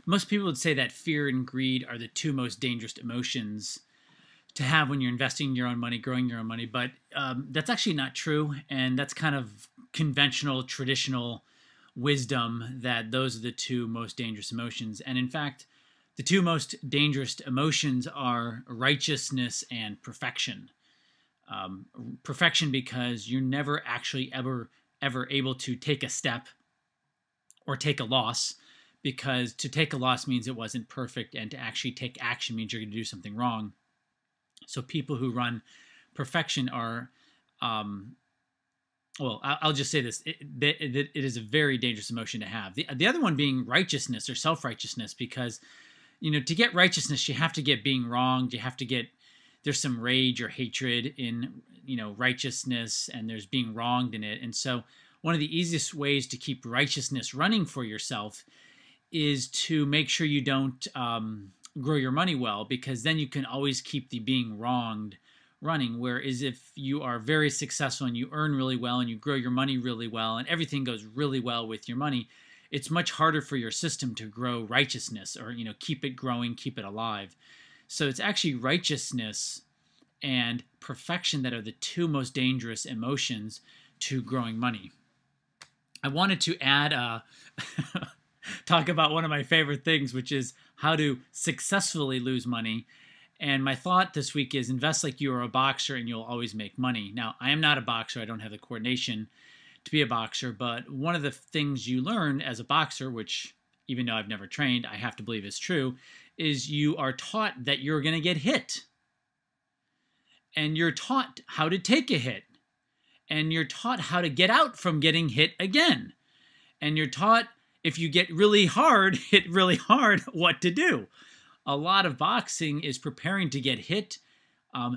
most people would say that fear and greed are the two most dangerous emotions to have when you're investing your own money, growing your own money. But that's actually not true. And that's kind of conventional, traditional wisdom that those are the two most dangerous emotions. And in fact, the two most dangerous emotions are righteousness and perfection. Perfection because you're never actually ever able to take a step or take a loss, because to take a loss means it wasn't perfect, and to actually take action means you're going to do something wrong. So people who run perfection are, well, I'll just say this: it is a very dangerous emotion to have. The other one being righteousness or self-righteousness, because to get righteousness, you have to get being wronged. You have to get, there's some rage or hatred in righteousness, and there's being wronged in it. And so one of the easiest ways to keep righteousness running for yourself is to make sure you don't grow your money well, because then you can always keep the being wronged running. Whereas if you are very successful and you earn really well and you grow your money really well and everything goes really well with your money, it's much harder for your system to grow righteousness, or keep it growing, keep it alive. So it's actually righteousness and perfection that are the two most dangerous emotions to growing money. I wanted to add talk about one of my favorite things, which is how to successfully lose money. And my thought this week is invest like you are a boxer and you'll always make money. Now, I am not a boxer. I don't have the coordination to be a boxer. But one of the things you learn as a boxer, which even though I've never trained, I have to believe is true, is you are taught that you're going to get hit. And you're taught how to take a hit. And you're taught how to get out from getting hit again. And you're taught, if you get really hard, hit really hard, what to do. A lot of boxing is preparing to get hit,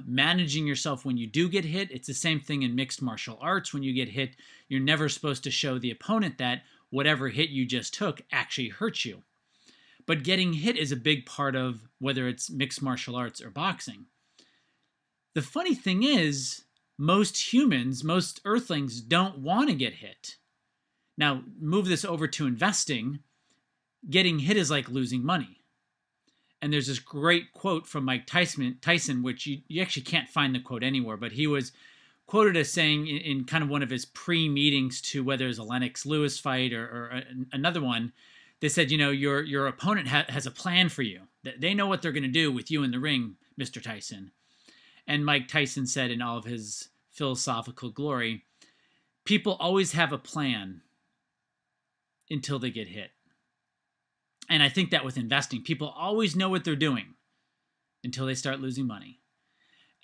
managing yourself when you do get hit. It's the same thing in mixed martial arts. When you get hit, you're never supposed to show the opponent that whatever hit you just took actually hurt you. But getting hit is a big part of whether it's mixed martial arts or boxing. The funny thing is, most humans, most earthlings don't want to get hit. Now, move this over to investing. Getting hit is like losing money. And there's this great quote from Mike Tyson, which you actually can't find the quote anywhere, but he was quoted as saying in kind of one of his pre-meetings to whether it was a Lennox Lewis fight or another one, they said, your opponent has a plan for you. They know what they're going to do with you in the ring, Mr. Tyson. And Mike Tyson said in all of his philosophical glory, people always have a plan until they get hit. And I think that with investing, people always know what they're doing until they start losing money.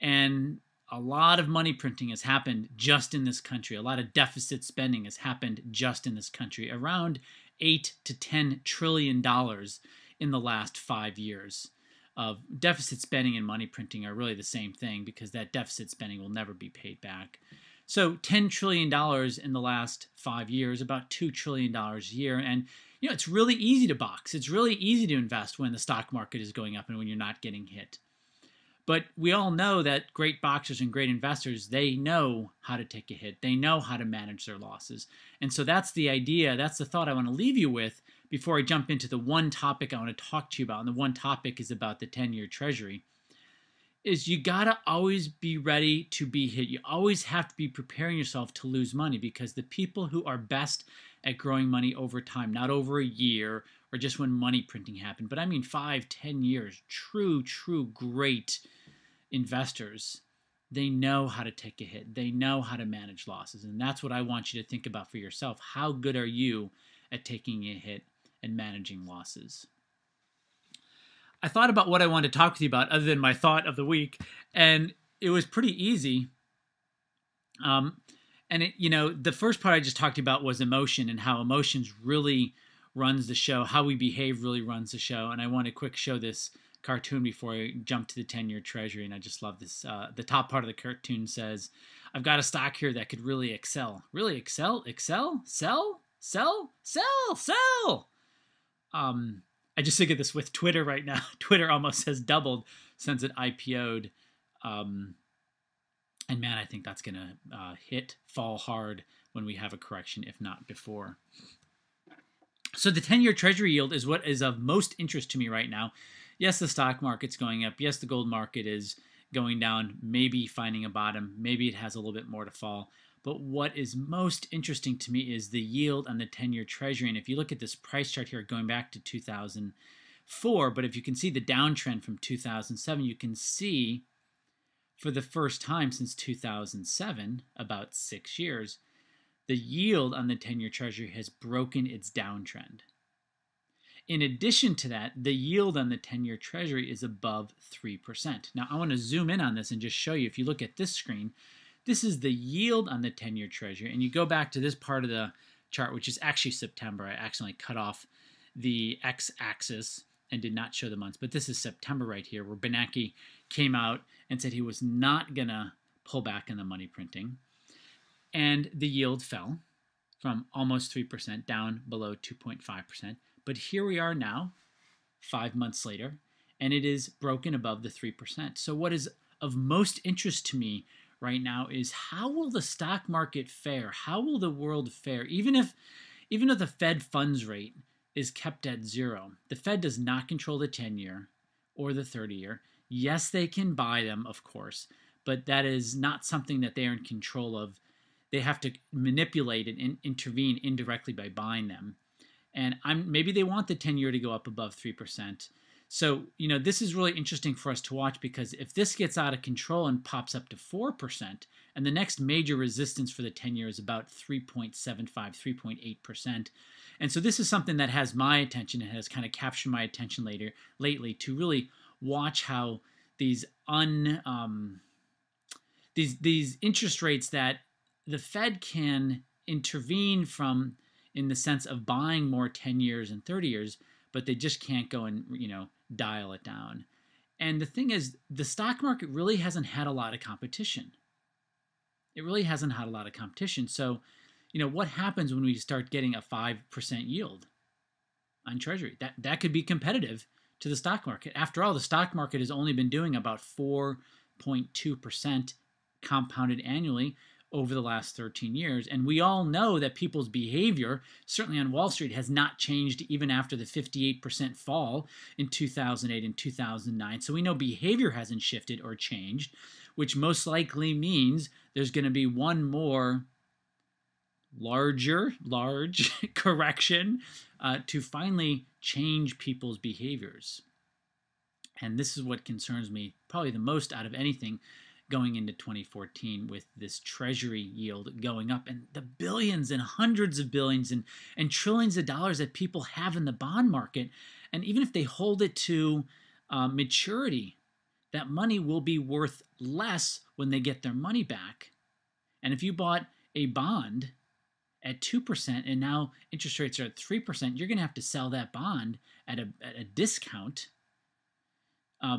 And a lot of money printing has happened just in this country. A lot of deficit spending has happened just in this country. Around $8 to $10 trillion in the last 5 years of deficit spending and money printing are really the same thing, because that deficit spending will never be paid back. So $10 trillion in the last 5 years, about $2 trillion a year. And it's really easy to box. It's really easy to invest when the stock market is going up and when you're not getting hit. But we all know that great boxers and great investors, they know how to take a hit. They know how to manage their losses. And so that's the idea. That's the thought I want to leave you with before I jump into the one topic I want to talk to you about. And the one topic is about the 10-year treasury. Is you got to always be ready to be hit. You always have to be preparing yourself to lose money, because the people who are best at growing money over time, not over a year or just when money printing happened, but I mean 5, 10 years, true great investors, they know how to take a hit. They know how to manage losses. And that's what I want you to think about for yourself. How good are you at taking a hit and managing losses? I thought about what I wanted to talk to you about other than my thought of the week, and it was pretty easy. The first part I just talked about was emotion, and how emotions really runs the show. How we behave really runs the show. And I want to quick show this cartoon before I jump to the 10-year treasury. And I just love this. The top part of the cartoon says, I've got a stock here that could really excel. Really excel? Excel? Sell? Sell? Sell? Sell? I just think of this with Twitter right now. Twitter almost has doubled since it IPO'd. And man, I think that's going to fall hard when we have a correction, if not before. So So the 10-year treasury yield is what is of most interest to me right now. Yes, the stock market's going up. Yes, the gold market is going down, maybe finding a bottom. Maybe it has a little bit more to fall. But what is most interesting to me is the yield on the 10-year treasury. And if you look at this price chart here going back to 2004, but if you can see the downtrend from 2007, you can see for the first time since 2007, about 6 years, the yield on the 10-year treasury has broken its downtrend. In addition to that, the yield on the 10-year treasury is above 3%. Now, I want to zoom in on this and just show you. If you look at this screen, this is the yield on the 10-year treasury. And you go back to this part of the chart, which is actually September. I accidentally cut off the x-axis and did not show the months. But this is September right here, where Bernanke came out and said he was not going to pull back on the money printing. And the yield fell from almost 3% down below 2.5%. But here we are now, 5 months later, and it is broken above the 3%. So what is of most interest to me right now is how will the stock market fare? How will the world fare? Even though the Fed funds rate is kept at 0, the Fed does not control the 10-year or the 30-year. Yes, they can buy them, of course, but that is not something that they are in control of. They have to manipulate and intervene indirectly by buying them. And maybe they want the 10-year to go up above 3%. So, this is really interesting for us to watch, because if this gets out of control and pops up to 4%, and the next major resistance for the 10-year is about 3.75, 3.8%. And so this is something that has my attention and has kind of captured my attention lately to really watch how these interest rates that the Fed can intervene from, in the sense of buying more 10 years and 30 years, but they just can't go and, dial it down. And the thing is, the stock market really hasn't had a lot of competition. It really hasn't had a lot of competition. So, what happens when we start getting a 5% yield on Treasury? That could be competitive to the stock market. After all, the stock market has only been doing about 4.2% compounded annually over the last 13 years. And we all know that people's behavior, certainly on Wall Street, has not changed even after the 58% fall in 2008 and 2009. So we know behavior hasn't shifted or changed, which most likely means there's going to be one more large correction to finally change people's behaviors. And this is what concerns me probably the most out of anything going into 2014, with this treasury yield going up and the billions and hundreds of billions and trillions of dollars that people have in the bond market. And even if they hold it to maturity, that money will be worth less when they get their money back. And if you bought a bond at 2% and now interest rates are at 3%, you're going to have to sell that bond at a discount,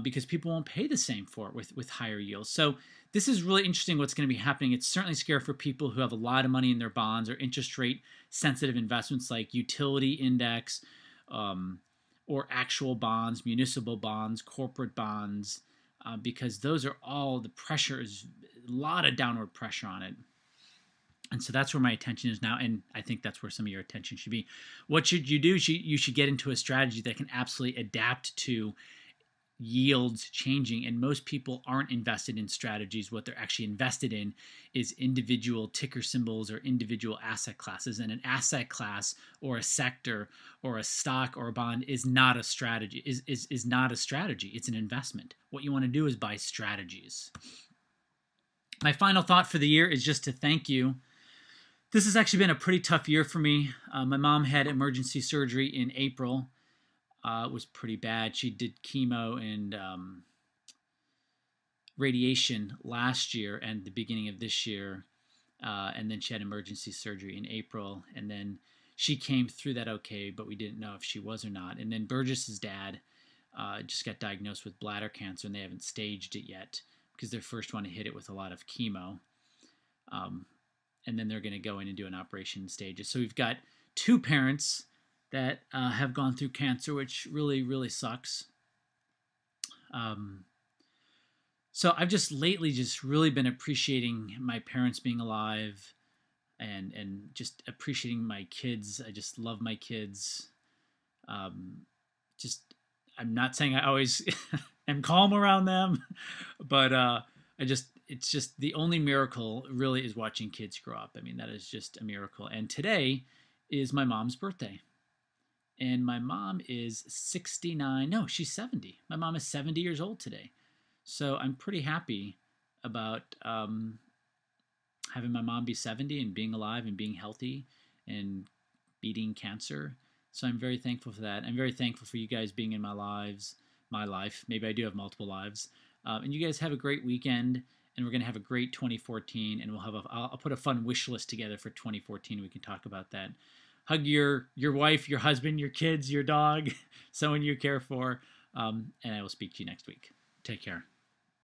because people won't pay the same for it with higher yields. So this is really interesting what's going to be happening. It's certainly scary for people who have a lot of money in their bonds or interest rate sensitive investments like utility index, or actual bonds, municipal bonds, corporate bonds, because those are all, the pressure is a lot of downward pressure on it. And so that's where my attention is now, and I think that's where some of your attention should be. What should you do? You should get into a strategy that can absolutely adapt to yields changing, and most people aren't invested in strategies. What they're actually invested in is individual ticker symbols or individual asset classes, and an asset class or a sector or a stock or a bond is not a strategy. Is not a strategy. It's an investment. What you want to do is buy strategies. My final thought for the year is just to thank you. This has actually been a pretty tough year for me. My mom had emergency surgery in April. It was pretty bad. She did chemo and radiation last year and the beginning of this year. And then she had emergency surgery in April. And then she came through that okay, but we didn't know if she was or not. And then Burgess's dad just got diagnosed with bladder cancer, and they haven't staged it yet because they first want to hit it with a lot of chemo. And then they're going to go in and do an operation in stages. So we've got two parents that have gone through cancer, which really, really sucks. So I've just lately just really been appreciating my parents being alive and just appreciating my kids. I just love my kids. Um, just I'm not saying I always am calm around them, but it's just the only miracle really is watching kids grow up. I mean, that is just a miracle. And today is my mom's birthday. And my mom is 69. No, she's 70. My mom is 70 years old today. So I'm pretty happy about having my mom be 70 and being alive and being healthy and beating cancer. So I'm very thankful for that. I'm very thankful for you guys being in my life. Maybe I do have multiple lives. And you guys have a great weekend. And we're going to have a great 2014. And I'll put a fun wish list together for 2014. We can talk about that. Hug your wife, your husband, your kids, your dog, someone you care for. And I will speak to you next week. Take care.